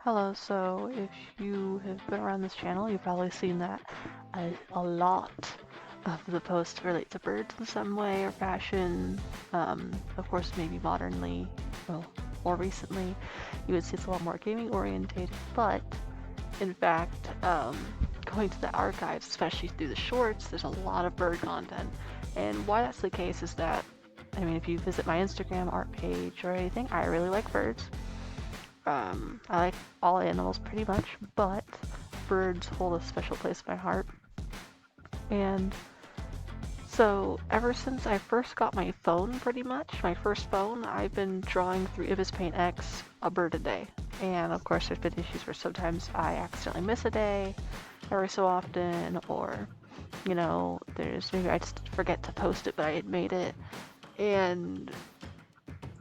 Hello, so if you have been around this channel, you've probably seen that a lot of the posts relate to birds in some way or fashion. Of course, maybe modernly, well, more recently, you would see it's a lot more gaming oriented, but in fact, going to the archives, especially through the shorts, there's a lot of bird content. And why that's the case is that, I mean, if you visit my Instagram art page or anything, I really like birds. I like all animals pretty much, but birds hold a special place in my heart. And so ever since I first got my phone, pretty much, my first phone, I've been drawing through Ibis Paint X a bird a day. And of course there's been issues where sometimes I accidentally miss a day every so often, or, you know, there's maybe I just forget to post it, but I had made it. And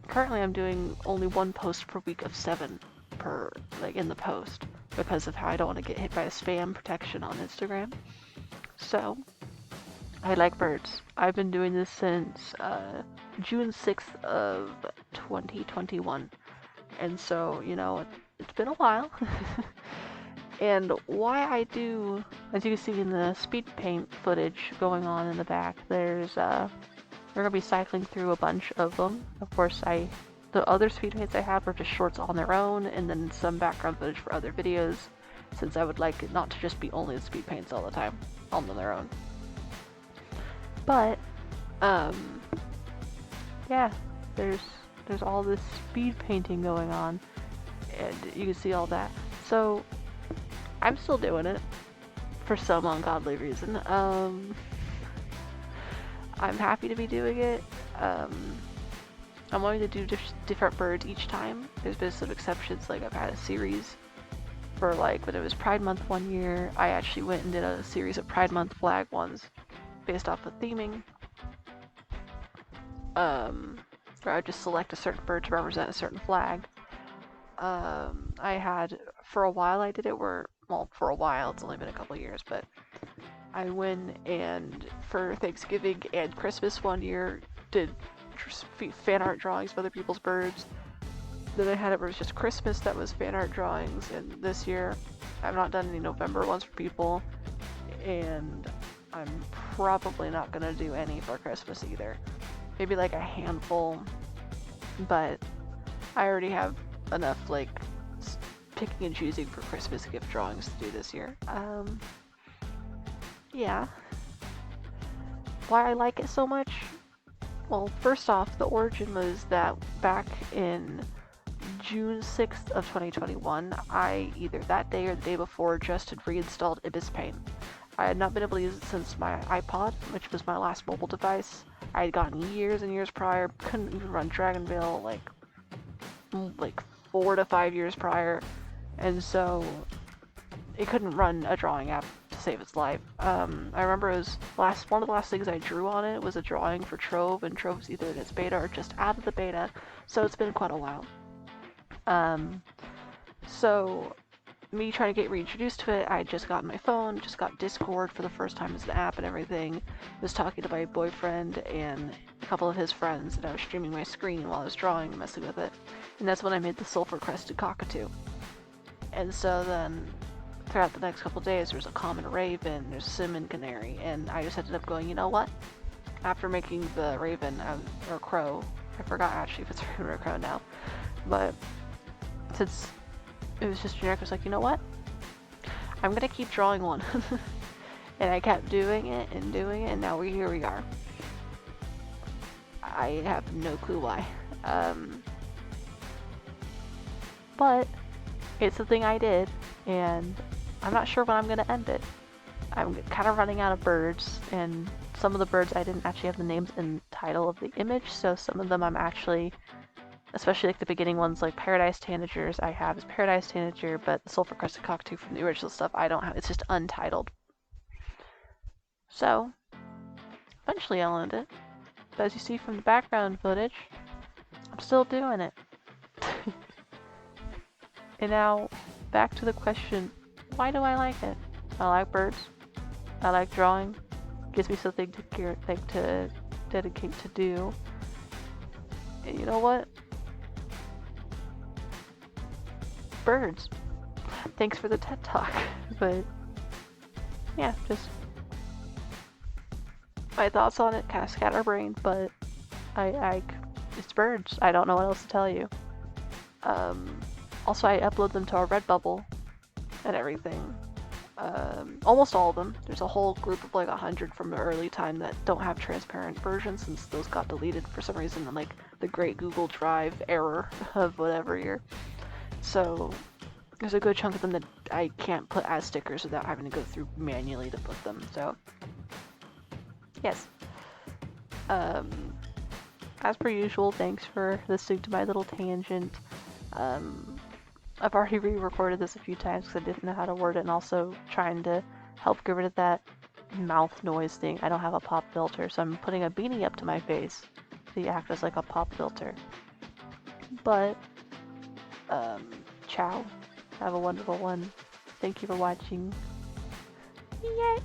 currently I'm doing only one post per week of 7 per, like, in the post because of how I don't want to get hit by a spam protection on Instagram. So, I like birds. I've been doing this since June 6th of 2021. And so, you know, it's been a while. And why I do, as you can see in the speed paint footage going on in the back, we're gonna be cycling through a bunch of them. Of course, the other speed paints I have are just shorts on their own, and then some background footage for other videos, since I would like it not to just be only the speed paints all the time on their own. But, yeah, there's all this speed painting going on, and you can see all that. So, I'm still doing it for some ungodly reason. I'm happy to be doing it. I'm wanting to do different birds each time. There's been some exceptions, like I've had a series for, like, when it was Pride Month one year, I actually went and did a series of Pride Month flag ones based off of theming. Where I would just select a certain bird to represent a certain flag. I had, for a while I did it where, well, for a while, it's only been a couple years, but I went and for Thanksgiving and Christmas one year did fan art drawings of other people's birds. Then I had it where it was just Christmas that was fan art drawings, and this year I've not done any November ones for people, and I'm probably not gonna do any for Christmas either. Maybe like a handful, but I already have enough, like, picking and choosing for Christmas gift drawings to do this year. Yeah. Why I like it so much? Well, first off, the origin was that back in June 6th of 2021, I either that day or the day before just had reinstalled Ibis Paint. I had not been able to use it since my iPod, which was my last mobile device. I had gotten years and years prior, couldn't even run Dragonville like 4 to 5 years prior, and so it couldn't run a drawing app to save its life. I remember it was one of the last things I drew on it was a drawing for Trove, and Trove's either in its beta or just out of the beta, so it's been quite a while. So me trying to get reintroduced to it, I had just gotten my phone, just got Discord for the first time as an app and everything, was talking to my boyfriend and a couple of his friends, and I was streaming my screen while I was drawing and messing with it, and that's when I made the sulfur-crested cockatoo. And so then throughout the next couple days, there's a common raven, there's a cinnamon canary, and I just ended up going, you know what? After making the raven, or crow, I forgot actually if it's a raven or a crow now, but since it was just generic, I was like, you know what? I'm gonna keep drawing one. And I kept doing it, and now here we are. I have no clue why. But it's the thing I did, and I'm not sure when I'm gonna end it. I'm kind of running out of birds, and some of the birds I didn't actually have the names in the title of the image, so some of them I'm actually, especially like the beginning ones like Paradise Tanagers, I have as Paradise Tanager, but the Sulfur Crested Cockatoo from the original stuff I don't have, it's just untitled. So, eventually I'll end it, but as you see from the background footage, I'm still doing it. And now, back to the question, why do I like it? I like birds, I like drawing, it gives me something to dedicate to do, and you know what? Birds. thanks for the TED Talk. But yeah, just my thoughts on it, kind of scatterbrained, but it's birds. I don't know what else to tell you. Also, I upload them to our Redbubble and everything. Almost all of them. There's a whole group of like 100 from the early time that don't have transparent versions since those got deleted for some reason in like the great Google Drive error of whatever year. So there's a good chunk of them that I can't put as stickers without having to go through manually to put them. So yes. As per usual, thanks for listening to my little tangent. I've already re-recorded this a few times because I didn't know how to word it, and also trying to help get rid of that mouth noise thing. I don't have a pop filter, so I'm putting a beanie up to my face to act as like a pop filter. But, ciao. Have a wonderful one. Thank you for watching. Yay!